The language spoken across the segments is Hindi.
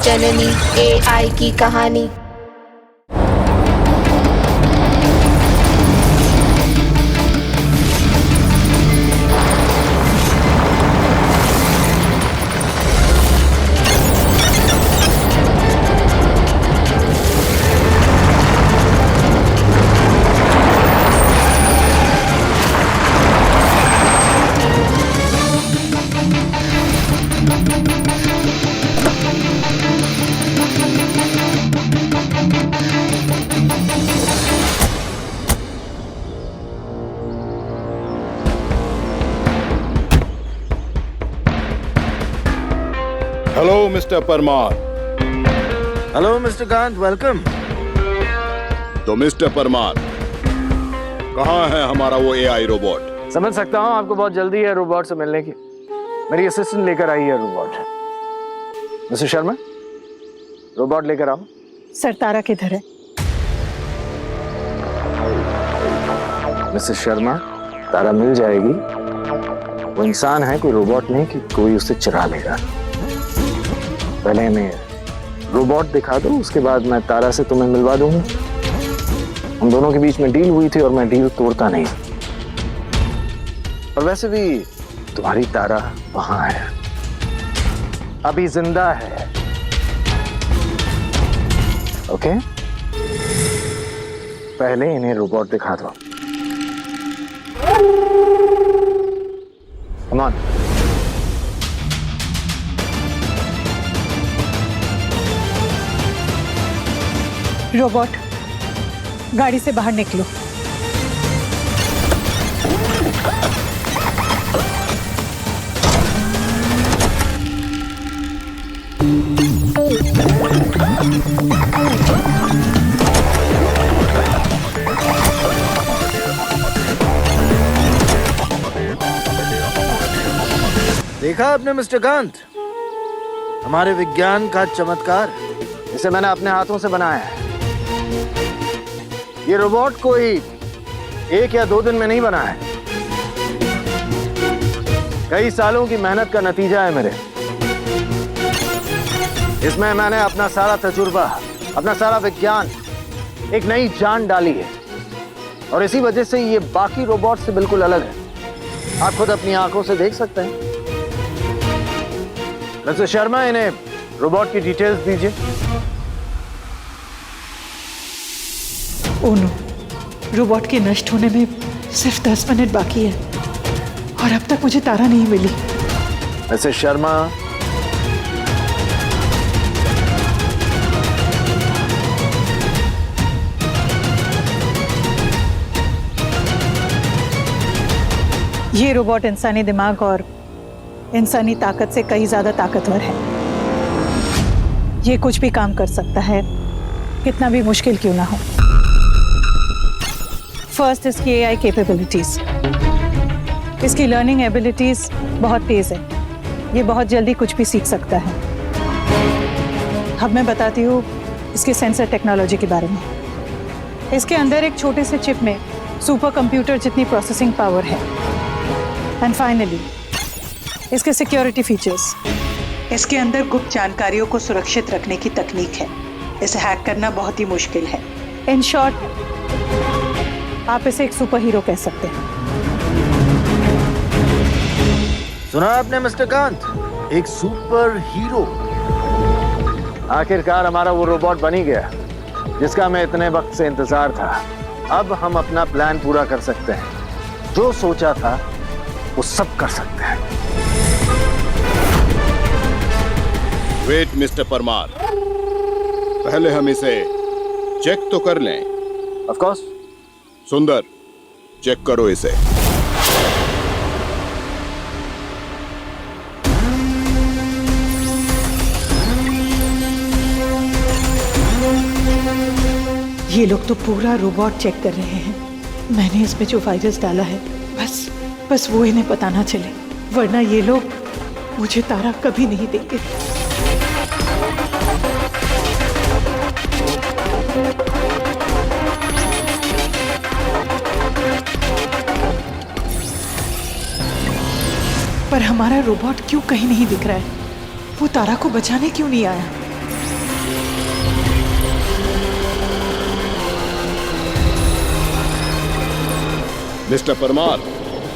जननी AI की कहानी। Hello mister Parmar. Hello mister Kant, welcome. तो मिस्टर परमार, कहाँ है हमारा वो AI रोबोट? समझ सकता हूँ आपको बहुत जल्दी है रोबोट से मिलने की। मेरी असिस्टेंट लेकर आई है रोबोट। मिस्टर शर्मा, रोबोट लेकर आओ। सर, तारा किधर है? मिस्टर शर्मा, तारा मिल जाएगी। वो इंसान है, कोई रोबोट नहीं कि कोई उसे चुरा लेगा। पहले हमें रोबोट दिखा दो, उसके बाद मैं तारा से तुम्हें मिलवा दूंगा। हम दोनों के बीच में डील हुई थी और मैं डील तोड़ता नहीं। और वैसे भी तुम्हारी तारा वहां है, अभी जिंदा है। ओके, पहले इन्हें रोबोट दिखा दो। Come on. रोबोट, गाड़ी से बाहर निकलो। देखा आपने मिस्टर कांत, हमारे विज्ञान का चमत्कार। इसे मैंने अपने हाथों से बनाया है। ये रोबोट कोई 1 या 2 दिन में नहीं बना है, कई सालों की मेहनत का नतीजा है मेरे। इसमें मैंने अपना सारा तजुर्बा, अपना सारा विज्ञान, एक नई जान डाली है। और इसी वजह से ये बाकी रोबोट से बिल्कुल अलग है। आप खुद अपनी आंखों से देख सकते हैं। मिस्टर शर्मा, इन्हें रोबोट की डिटेल्स दीजिए। ओनो, रोबोट के नष्ट होने में सिर्फ 10 मिनट बाकी है और अब तक मुझे तारा नहीं मिली। मिस्टर शर्मा, ये रोबोट इंसानी दिमाग और इंसानी ताकत से कई ज्यादा ताकतवर है। ये कुछ भी काम कर सकता है, कितना भी मुश्किल क्यों ना हो। फर्स्ट, इसकी AI कैपेबिलिटीज। इसकी लर्निंग एबिलिटीज बहुत तेज है। ये बहुत जल्दी कुछ भी सीख सकता है। अब मैं बताती हूँ इसके सेंसर टेक्नोलॉजी के बारे में। इसके अंदर एक छोटे से चिप में सुपर कंप्यूटर जितनी प्रोसेसिंग पावर है। एंड फाइनली, इसके सिक्योरिटी फीचर्स। इसके अंदर गुप्त जानकारियों को सुरक्षित रखने की तकनीक है। इसे हैक करना बहुत ही मुश्किल है। इन शॉर्ट, आप इसे एक सुपर हीरो कह सकते हैं। सुना आपने मिस्टर कांत, एक सुपर हीरो। आखिरकार हमारा वो रोबोट बन ही गया जिसका हमें इतने वक्त से इंतजार था। अब हम अपना प्लान पूरा कर सकते हैं। जो सोचा था वो सब कर सकते हैं। वेट मिस्टर परमार, पहले हम इसे चेक तो कर लें। Of course. सुंदर, चेक करो इसे। ये लोग तो पूरा रोबोट चेक कर रहे हैं। मैंने इसमें जो वायरस डाला है, बस वो इन्हें पता ना चले, वरना ये लोग मुझे तारा कभी नहीं देंगे। पर हमारा रोबोट क्यों कहीं नहीं दिख रहा है? वो तारा को बचाने क्यों नहीं आया? मिस्टर परमार,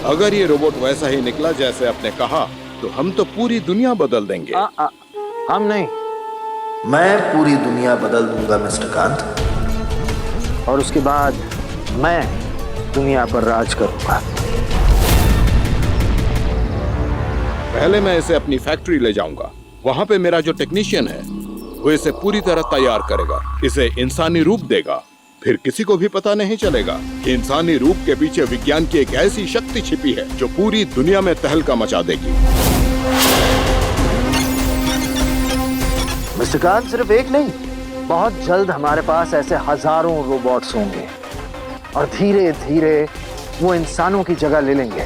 अगर ये रोबोट वैसा ही निकला जैसे आपने कहा तो हम तो पूरी दुनिया बदल देंगे। हम नहीं। मैं पूरी दुनिया बदल दूंगा मिस्टर कांत। और उसके बाद मैं दुनिया पर राज करूंगा। पहले मैं इसे अपनी फैक्ट्री ले जाऊंगा। वहां पे मेरा जो टेक्नीशियन है वो इसे पूरी तरह तैयार करेगा, इसे इंसानी रूप देगा। फिर किसी को भी पता नहीं चलेगा कि इंसानी रूप के पीछे विज्ञान की एक ऐसी शक्ति छिपी है जो पूरी दुनिया में तहलका मचा देगी। मिस्टर कांत, सिर्फ एक नहीं, बहुत जल्द हमारे पास ऐसे हजारों रोबोट्स होंगे और धीरे धीरे वो इंसानों की जगह ले लेंगे।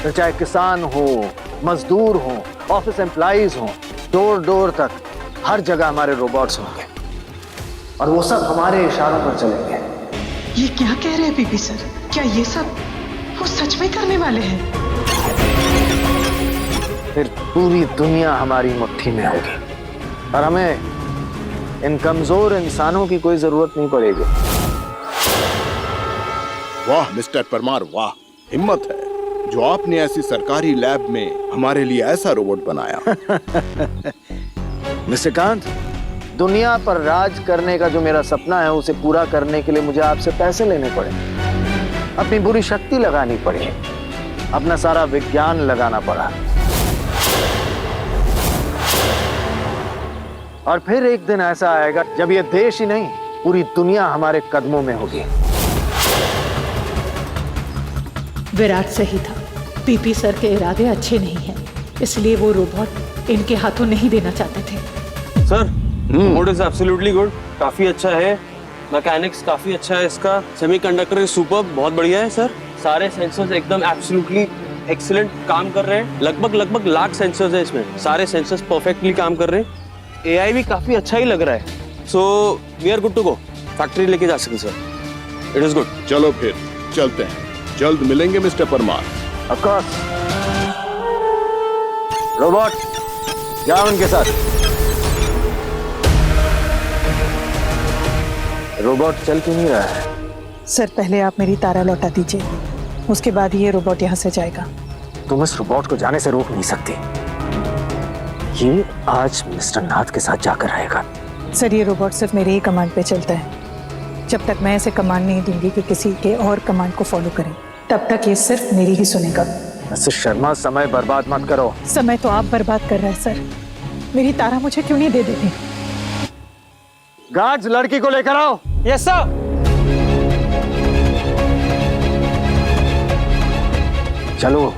तो चाहे किसान हो, मजदूर हो, ऑफिस एम्प्लॉइज हो, डोर डोर तक हर जगह हमारे रोबोट्स होंगे और वो सब हमारे इशारों पर चलेंगे। ये क्या कह रहे हैं पीपी सर? क्या ये सब वो सच में करने वाले हैं? फिर पूरी दुनिया हमारी मुट्ठी में होगी और हमें इन कमजोर इंसानों की कोई जरूरत नहीं पड़ेगी। वाह मिस्टर परमार, वाह, हिम्मत है जो आपने ऐसी सरकारी लैब में हमारे लिए ऐसा रोबोट बनाया। मिस्टर कांत, दुनिया पर राज करने का जो मेरा सपना है उसे पूरा करने के लिए मुझे आपसे पैसे लेने पड़े, अपनी पूरी शक्ति लगानी पड़ी, अपना सारा विज्ञान लगाना पड़ा। और फिर एक दिन ऐसा आएगा जब ये देश ही नहीं पूरी दुनिया हमारे कदमों में होगी। विराट सही था, पीपी सर के इरादे अच्छे नहीं हैं, इसलिए वो रोबोट इनके हाथों नहीं देना चाहते थे। Sir, robot is absolutely good, काफी अच्छा है, मैकेनिक्स काफी अच्छा है इसका, सेमीकंडक्टर इज सुपर, बहुत बढ़िया है सर। सारे सेंसर्स एकदम एब्सोल्युटली एक्सीलेंट काम कर रहे हैं। लगभग लाख सेंसर्स है इसमें, सारे सेंसर्स परफेक्टली काम कर रहे हैं। एआई भी काफी अच्छा ही लग रहा है। So we are good to go, factory लेके जा सकते सर, इट इज गुड। चलो फिर चलते हैं, जल्द मिलेंगे mister Parmar. Of course. Robot, जाओ उनके साथ। रोबोट चल क्यों नहीं रहा है? सर, पहले आप मेरी तारा लौटा दीजिए, उसके बाद ये रोबोट यहाँ से जाएगा। तुम इस रोबोट को जाने से रोक नहीं सकती। ये आज मिस्टर नाथ के साथ जाकर रहेगा। सर, ये रोबोट सिर्फ मेरे ही कमांड पे चलता है। जब तक मैं इसे कमांड नहीं दूंगी कि किसी के और कमांड को फॉलो करें, तब तक ये सिर्फ मेरी ही सुनेगा। मिस्टर शर्मा, समय बर्बाद मत करो। समय तो आप बर्बाद कर रहे हैं सर। मेरी तारा मुझे क्यों नहीं दे देती? गार्ड्स, लड़की को लेकर आओ। Yes sir. चलो,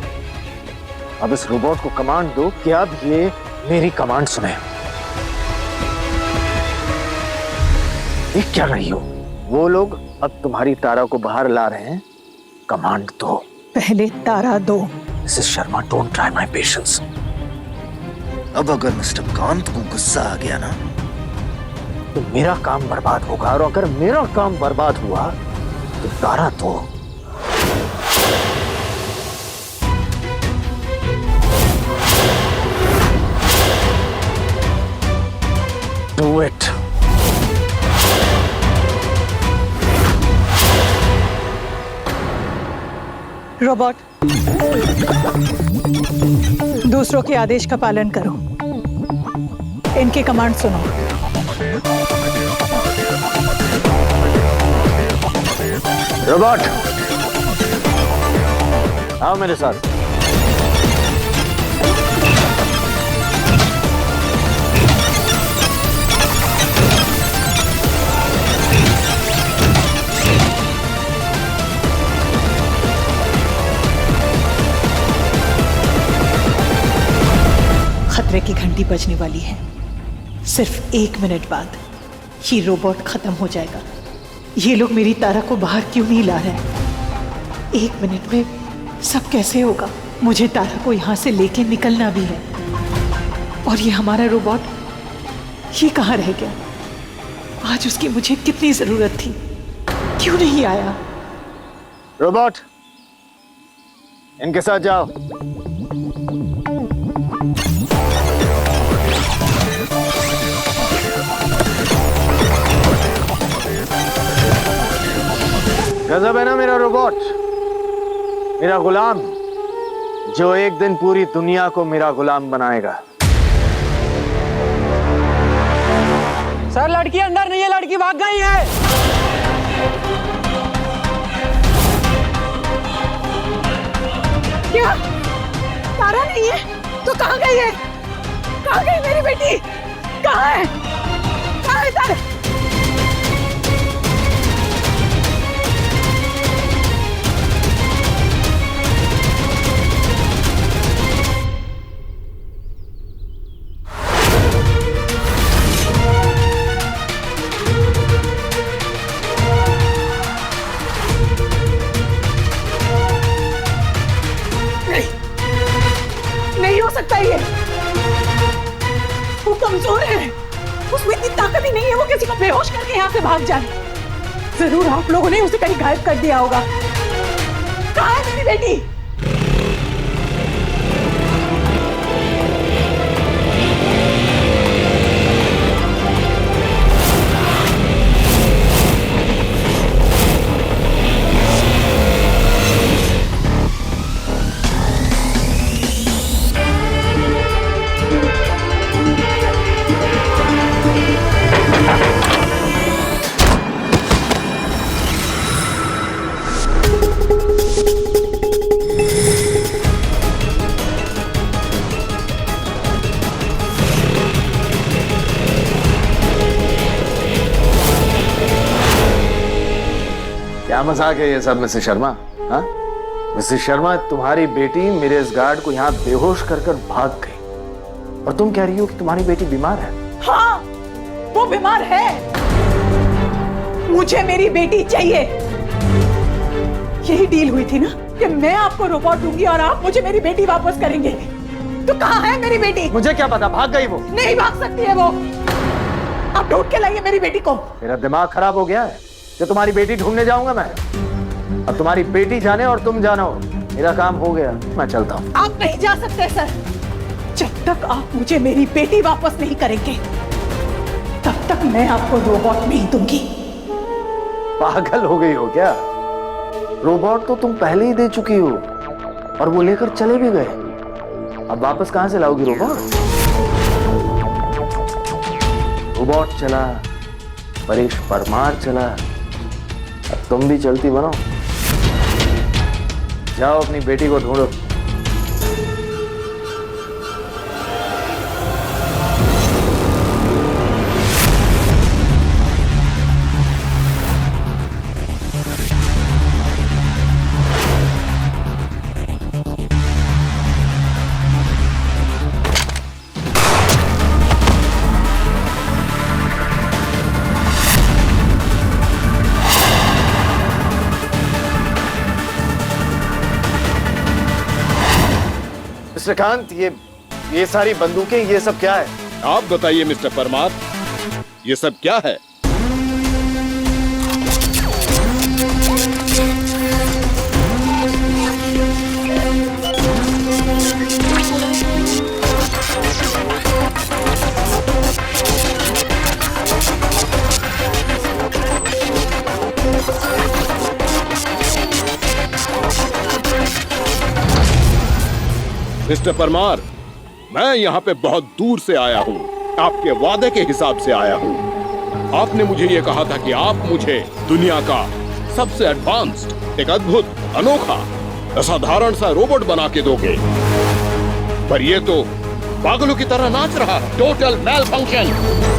अब इस रोबोट को कमांड दो कि अब ये मेरी कमांड सुने। देख क्या रही हो? वो लोग अब तुम्हारी तारा को बाहर ला रहे हैं, कमांड दो। पहले तारा दो। Mrs Sharma, don't try my patience. अब अगर मिस्टर कांत को गुस्सा आ गया ना, तो मेरा काम बर्बाद होगा, और अगर मेरा काम बर्बाद हुआ तो तारा दो। Do it. रोबोट, दूसरों के आदेश का पालन करो, इनकी कमांड सुनो। रोबोट, आओ मेरे साथ। खतरे की घंटी बजने वाली है। सिर्फ 1 मिनट बाद ये रोबोट खत्म हो जाएगा। ये लोग मेरी तारा को बाहर क्यों नहीं ला रहे? 1 मिनट में सब कैसे होगा? मुझे तारा को यहाँ से लेके निकलना भी है। और ये हमारा रोबोट, ये कहाँ रह गया? आज उसकी मुझे कितनी जरूरत थी, क्यों नहीं आया? रोबोट, इनके साथ जाओ। गजब है ना मेरा रोबोट? मेरा गुलाम, जो एक दिन पूरी दुनिया को मेरा गुलाम बनाएगा। सर लड़की अंदर नहीं है, लड़की भाग गई है। क्या तारा नहीं है तो कहाँ गई है? कहाँ गई मेरी बेटी? कहाँ है? कहाँ है तारा? नहीं हो सकता ये। वो कमजोर है, उसमें इतनी ताकत ही नहीं है वो किसी को बेहोश करके यहाँ से भाग जाए। जरूर आप लोगों ने उसे कहीं गायब कर दिया होगा। कहाँ है मेरी बेटी? क्या मजाक है ये सब मिसेस शर्मा? हाँ मिसेस शर्मा, तुम्हारी बेटी मेरे इस गार्ड को यहाँ बेहोश कर कर भाग गई और तुम कह रही हो कि तुम्हारी बेटी बीमार है। हाँ, वो बीमार है। मुझे मेरी बेटी चाहिए। यही डील हुई थी ना कि मैं आपको रोबोट दूंगी और आप मुझे मेरी बेटी वापस करेंगे। तो कहाँ है मेरी बेटी? मुझे क्या पता, भाग गई वो। नहीं भाग सकती है वो। आप ढूंढ के लाइए मेरी बेटी को। मेरा दिमाग खराब हो गया है जो तुम्हारी बेटी ढूंढने जाऊंगा मैं। अब तुम्हारी बेटी जाने और तुम जानो, मेरा काम हो गया, मैं चलता हूँ। आप नहीं जा सकते सर। जब तक आप मुझे मेरी बेटी वापस नहीं करेंगे तब तक मैं आपको रोबोट नहीं दूंगी। पागल हो गई हो क्या? रोबोट तो तुम पहले ही दे चुकी हो और वो लेकर चले भी गए। अब वापस कहां से लाओगी रोबोट? रोबोट चला, परेश परमार चला, अब तुम भी चलती बनो। जाओ अपनी बेटी को ढूंढो। श्रीकांत, ये सारी बंदूकें, ये सब क्या है? आप बताइए मिस्टर परमार, ये सब क्या है? मिस्टर परमार, मैं यहाँ पे बहुत दूर से आया हूँ, आपके वादे के हिसाब से आया हूँ। आपने मुझे ये कहा था कि आप मुझे दुनिया का सबसे एडवांस्ड, एक अद्भुत, अनोखा, असाधारण सा रोबोट बना के दोगे, पर ये तो पागलों की तरह नाच रहा है। टोटल मैल फंक्शन।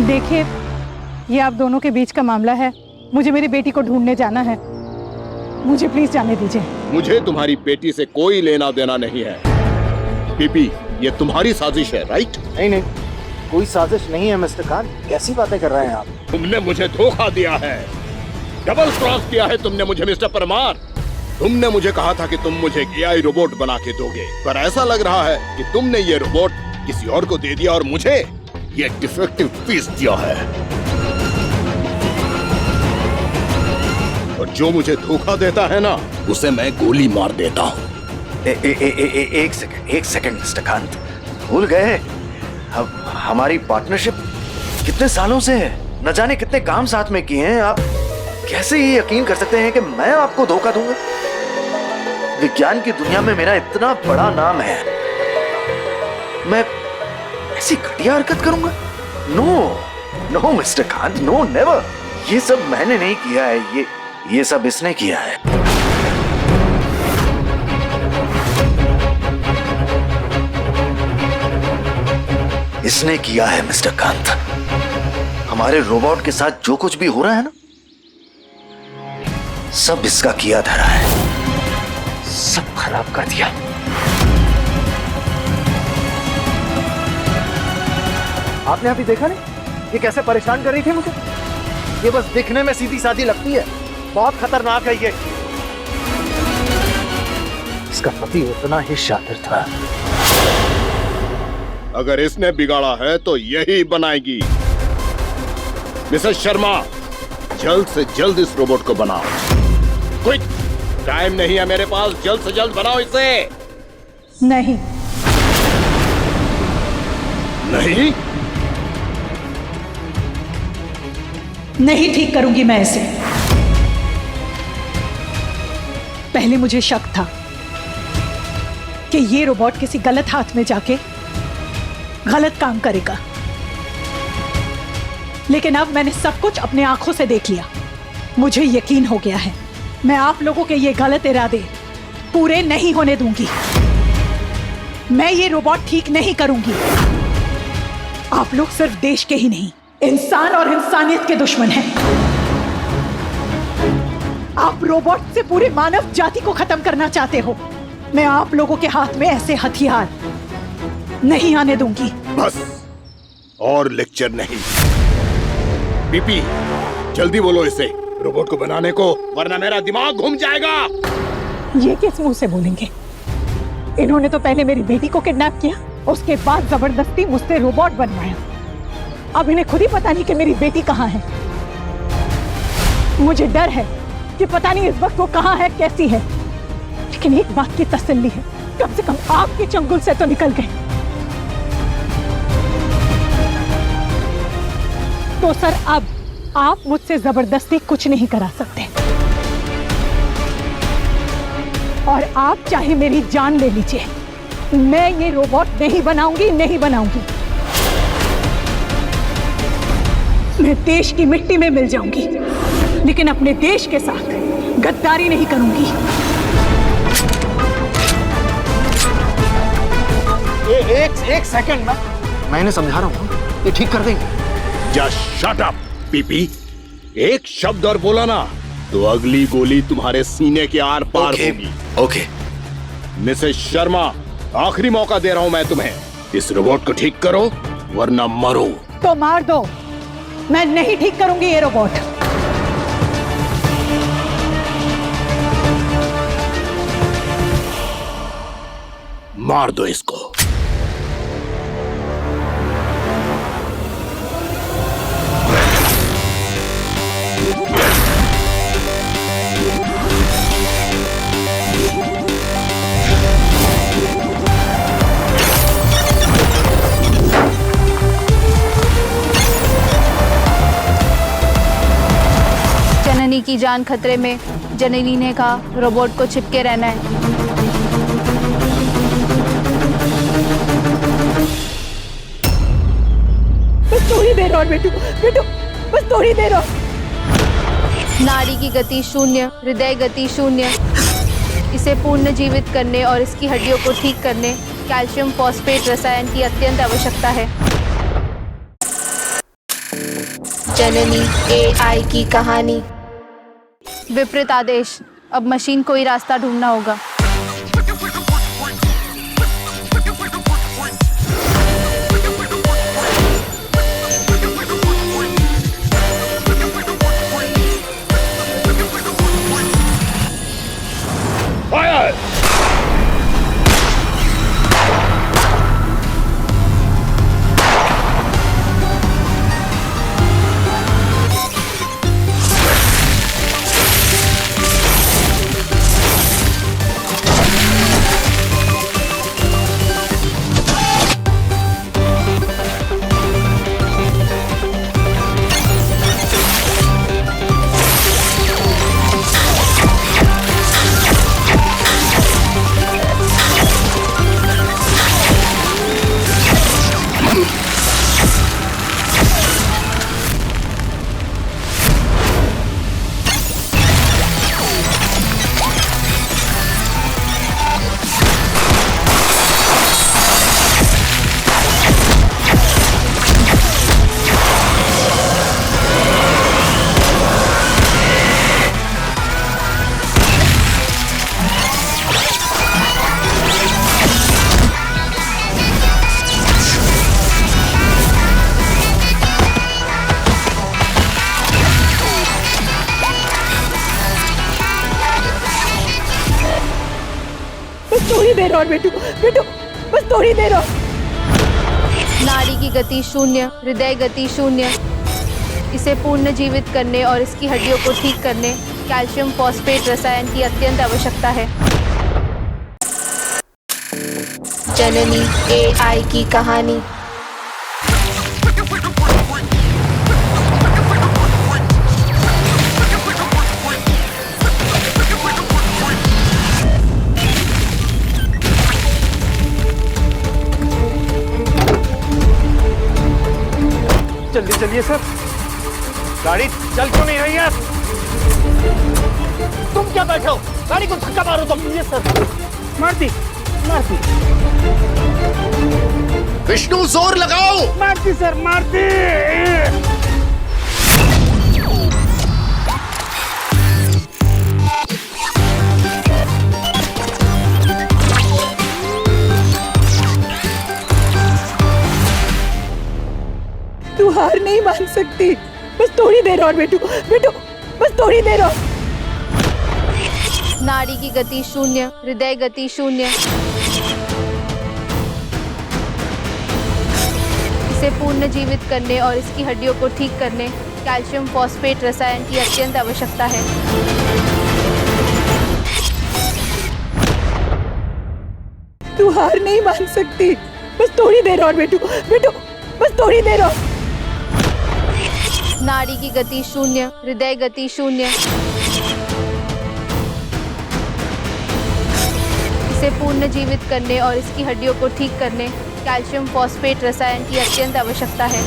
देखिए, ये आप दोनों के बीच का मामला है। मुझे मेरी बेटी को ढूंढने जाना है। मुझे प्लीज जाने दीजिए। मुझे तुम्हारी बेटी से कोई लेना देना नहीं है। पीपी, ये तुम्हारी साजिश है, राइट? नहीं नहीं, कोई साजिश नहीं है मिस्टर खान। कैसी बातें कर रहे हैं आप? तुमने मुझे धोखा दिया है। डबल क्रॉस किया है तुमने मुझे मिस्टर परमार। तुमने मुझे कहा था कि तुम मुझे एआई रोबोट बना के दोगे, पर ऐसा लग रहा है कि तुमने ये रोबोट किसी और को दे दिया और मुझे ये डिफेक्टिव पीस दिया है। और जो मुझे धोखा देता है ना, उसे मैं गोली मार देता हूँ। एक सेकंड मिस्टर कांत, भूल गए हमारी पार्टनरशिप कितने सालों से है, न जाने कितने काम साथ में किए हैं। आप कैसे ये यकीन कर सकते हैं कि मैं आपको धोखा दूंगा? विज्ञान की दुनिया में मेरा इतना बड़ा नाम है, मैं ऐसी घटिया हरकत करूंगा? No mister Kant, no never. ये सब मैंने नहीं किया है, ये सब इसने किया है। इसने किया है मिस्टर कांत। हमारे रोबोट के साथ जो कुछ भी हो रहा है ना, सब इसका किया धरा है, सब खराब कर दिया। आपने अभी देखा नहीं ये कैसे परेशान कर रही थी मुझे? ये बस दिखने में सीधी सादी लगती है, बहुत खतरनाक है ये। इसका पति उतना ही शातिर था। अगर इसने बिगाड़ा है तो यही बनाएगी। मिसेस शर्मा, जल्द से जल्द इस रोबोट को बनाओ। क्विक, टाइम नहीं है मेरे पास, जल्द से जल्द बनाओ इसे। नहीं। नहीं? नहीं ठीक करूंगी मैं इसे। पहले मुझे शक था कि ये रोबोट किसी गलत हाथ में जाके गलत काम करेगा, लेकिन अब मैंने सब कुछ अपने आंखों से देख लिया। मुझे यकीन हो गया है, मैं आप लोगों के ये गलत इरादे पूरे नहीं होने दूंगी। मैं ये रोबोट ठीक नहीं करूंगी। आप लोग सिर्फ देश के ही नहीं, इंसान और इंसानियत के दुश्मन हैं। आप रोबोट से पूरी मानव जाति को खत्म करना चाहते हो। मैं आप लोगों के हाथ में ऐसे हथियार नहीं आने दूंगी। बस, और लेक्चर नहीं। पीपी, जल्दी बोलो इसे, रोबोट को बनाने को, वरना मेरा दिमाग घूम जाएगा। ये किस मुंह से बोलेंगे? इन्होंने तो पहले मेरी बेटी को किडनैप किया, उसके बाद जबरदस्ती मुझसे रोबोट बनवाया। अब इन्हें खुद ही पता नहीं कि मेरी बेटी कहाँ है। मुझे डर है कि पता नहीं इस वक्त वो कहाँ है, कैसी है। लेकिन एक बात की तसल्ली है, कम से कम आपके चंगुल से तो निकल गए। तो सर, अब आप मुझसे जबरदस्ती कुछ नहीं करा सकते, और आप चाहे मेरी जान ले लीजिए, मैं ये रोबोट नहीं बनाऊंगी, नहीं बनाऊंगी। मैं देश की मिट्टी में मिल जाऊंगी, लेकिन अपने देश के साथ गद्दारी नहीं करूंगी। एक सेकंड, मैं इन्हें समझा रहा हूँ, ये ठीक कर देंगे। Just shut up PP. एक शब्द और बोला ना तो अगली गोली तुम्हारे सीने के आर पार होगी। ओके। मिसेस शर्मा, आखिरी मौका दे रहा हूं मैं तुम्हें, इस रोबोट को ठीक करो वरना मरो। तो मार दो, मैं नहीं ठीक करूंगी ये रोबोट। मार दो इसको। जननी की जान खतरे में, जननी ने कहा रोबोट को चिपके रहना है। बस थोड़ी देर और बेटू, बस थोड़ी देर और। नाड़ी की गति शून्य, हृदय गति शून्य। इसे पुनर्जीवित करने और इसकी हड्डियों को ठीक करने कैल्शियम फॉस्फेट रसायन की अत्यंत आवश्यकता है। जननी एआई की कहानी। विपरीत आदेश, अब मशीन को ही रास्ता ढूंढना होगा। थोड़ी देर और बेटू, बेटू, बस थोड़ी देर और। नाड़ी की गति शून्य, हृदय गति शून्य। इसे पुनर्जीवित करने और इसकी हड्डियों को ठीक करने कैल्शियम फॉस्फेट रसायन की अत्यंत आवश्यकता है। जननी AI की कहानी। जल्दी चलिए सर, गाड़ी चल क्यों नहीं रही है? तुम क्या बैठे हो? गाड़ी को धक्का मारो तो। ये सर, मारती मारती। विष्णु जोर लगाओ। मारती सर, मारती। तू हार नहीं मान सकती, बस थोड़ी देर और बेटू, बेटू, बस थोड़ी देर और। नाड़ी की गति शून्य, हृदय गति शून्य। इसे पुनर्जीवित करने और इसकी हड्डियों को ठीक करने कैल्शियम फॉस्फेट रसायन की अत्यंत आवश्यकता है। तू हार नहीं मान सकती, बस थोड़ी देर और बेटू, बेटू, बस थोड़ी देर और। नाड़ी की गति शून्य, हृदय गति शून्य। इसे पुनर्जीवित करने और इसकी हड्डियों को ठीक करने कैल्शियम फॉस्फेट रसायन की अत्यंत आवश्यकता है।